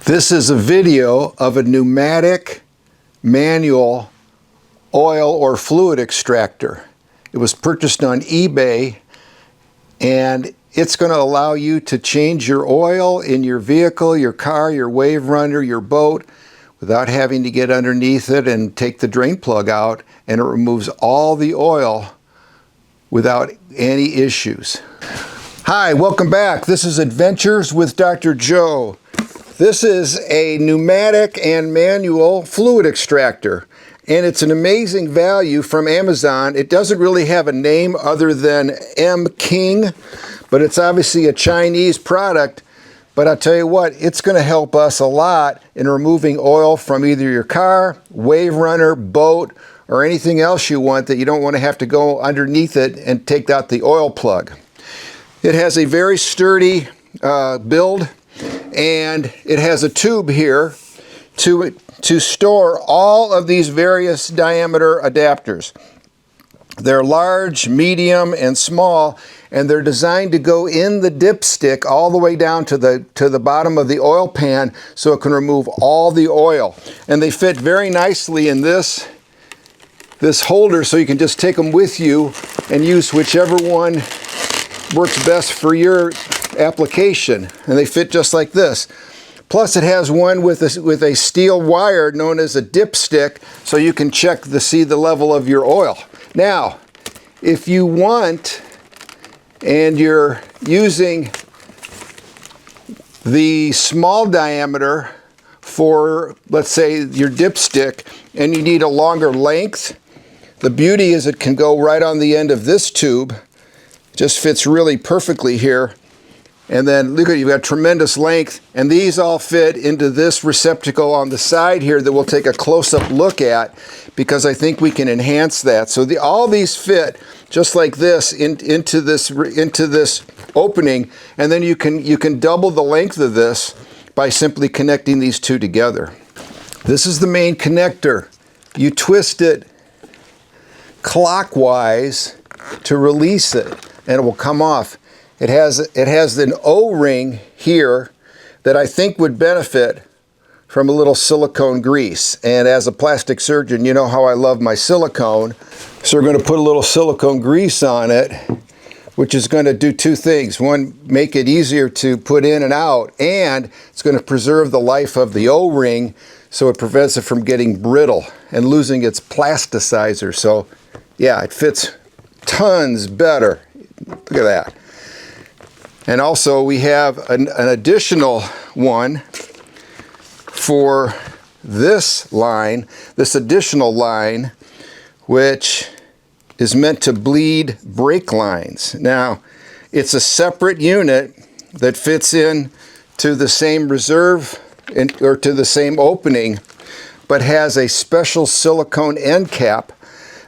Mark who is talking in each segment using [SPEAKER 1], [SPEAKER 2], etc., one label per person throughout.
[SPEAKER 1] This is a video of a pneumatic manual oil or fluid extractor. It was purchased on eBay, and it's going to allow you to change your oil in your vehicle, your car, your WaveRunner, your boat without having to get underneath it and take the drain plug out, and it removes all the oil without any issues. Hi, welcome back. This is Adventures with Dr. Joe. This is a pneumatic and manual fluid extractor, and it's an amazing value from Amazon. It doesn't really have a name other than M King, but it's obviously a Chinese product. But I'll tell you what, it's going to help us a lot in removing oil from either your car, WaveRunner, boat, or anything else you want that you don't want to have to go underneath it and take out the oil plug. It has a very sturdy build, and it has a tube here to store all of these various diameter adapters. They're large, medium, and small, and they're designed to go in the dipstick all the way down to the bottom of the oil pan so it can remove all the oil. And they fit very nicely in this holder, so you can just take them with you and use whichever one works best for your application. And they fit just like this. Plus it has one with a steel wire known as a dipstick, so you can check to see the level of your oil. Now, if you want, and you're using the small diameter for, let's say, your dipstick, and you need a longer length, the beauty is it can go right on the end of this tube. Just fits really perfectly here. And then look at, you've got tremendous length, and these all fit into this receptacle on the side here that we'll take a close-up look at, because I think we can enhance that. So all these fit just like this into this opening, and then you can double the length of this by simply connecting these two together. This is the main connector. You twist it clockwise to release it, and it will come off. It has an O-ring here that I think would benefit from a little silicone grease. And as a plastic surgeon, you know how I love my silicone. So we're going to put a little silicone grease on it, which is going to do two things. One, make it easier to put in and out, and it's going to preserve the life of the O-ring, so it prevents it from getting brittle and losing its plasticizer. So yeah, it fits tons better. Look at that. And also we have an additional one for this line, this additional line, which is meant to bleed brake lines. Now, it's a separate unit that fits in to the same reserve or to the same opening, but has a special silicone end cap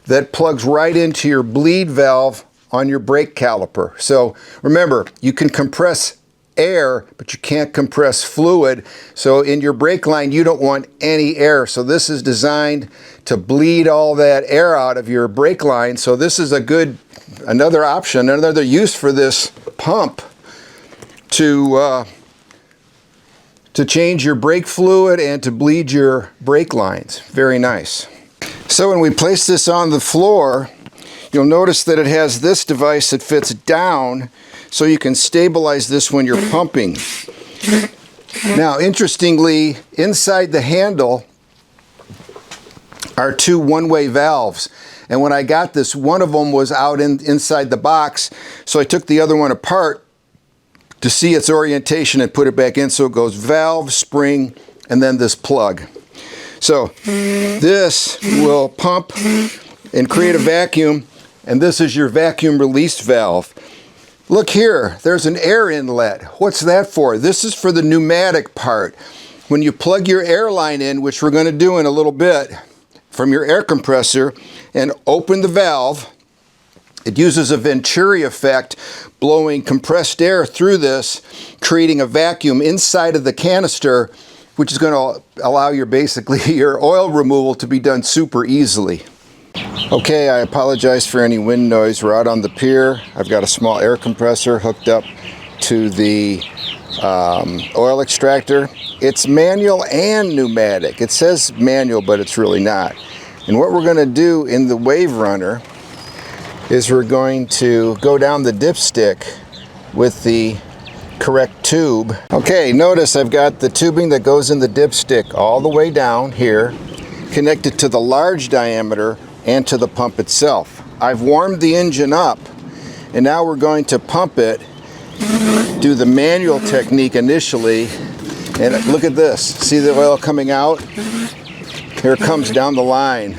[SPEAKER 1] that plugs right into your bleed valve on your brake caliper. So remember, you can compress air, but you can't compress fluid. So in your brake line, you don't want any air. So this is designed to bleed all that air out of your brake line. So this is another option, another use for this pump to change your brake fluid and to bleed your brake lines. Very nice. So when we place this on the floor, you'll notice that it has this device that fits down, so you can stabilize this when you're pumping. Now, interestingly, inside the handle are two one-way valves. And when I got this, one of them was out inside the box, so I took the other one apart to see its orientation and put it back in. So it goes valve, spring, and then this plug. So this will pump and create a vacuum, and this is your vacuum release valve. Look here, there's an air inlet. What's that for? This is for the pneumatic part. When you plug your air line in, which we're going to do in a little bit, from your air compressor, and open the valve, it uses a Venturi effect, blowing compressed air through this, creating a vacuum inside of the canister, which is going to allow your oil removal to be done super easily. Okay, I apologize for any wind noise. We're out on the pier. I've got a small air compressor hooked up to the oil extractor. It's manual and pneumatic. It says manual, but it's really not. And what we're going to do in the WaveRunner is we're going to go down the dipstick with the correct tube. Okay, notice I've got the tubing that goes in the dipstick all the way down here, connected to the large diameter and to the pump itself. I've warmed the engine up, and now we're going to pump it, do the manual technique initially, and look at this. See the oil coming out? Here it comes down the line.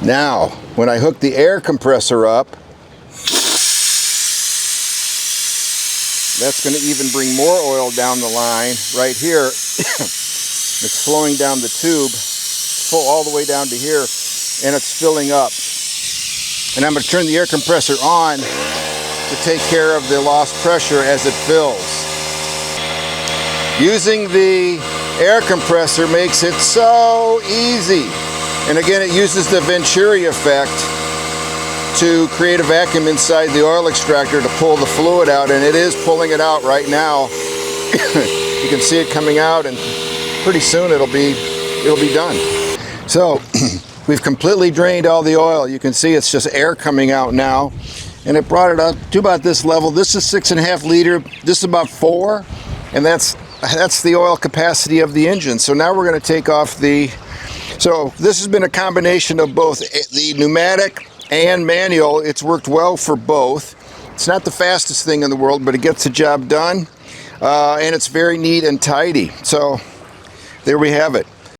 [SPEAKER 1] Now, when I hook the air compressor up, that's going to even bring more oil down the line. Right here, it's flowing down the tube, full all the way down to here, and it's filling up. And I'm going to turn the air compressor on to take care of the lost pressure as it fills. Using the air compressor makes it so easy. And again, it uses the Venturi effect to create a vacuum inside the oil extractor to pull the fluid out, and it is pulling it out right now. You can see it coming out, and pretty soon it'll be done. So we've completely drained all the oil. You can see it's just air coming out now, and it brought it up to about this level. This is 6.5 liter. This is about 4, and that's the oil capacity of the engine. So now we're going to take off the. So this has been a combination of both the pneumatic and manual. It's worked well for both. It's not the fastest thing in the world, but it gets the job done, and it's very neat and tidy. So there we have it.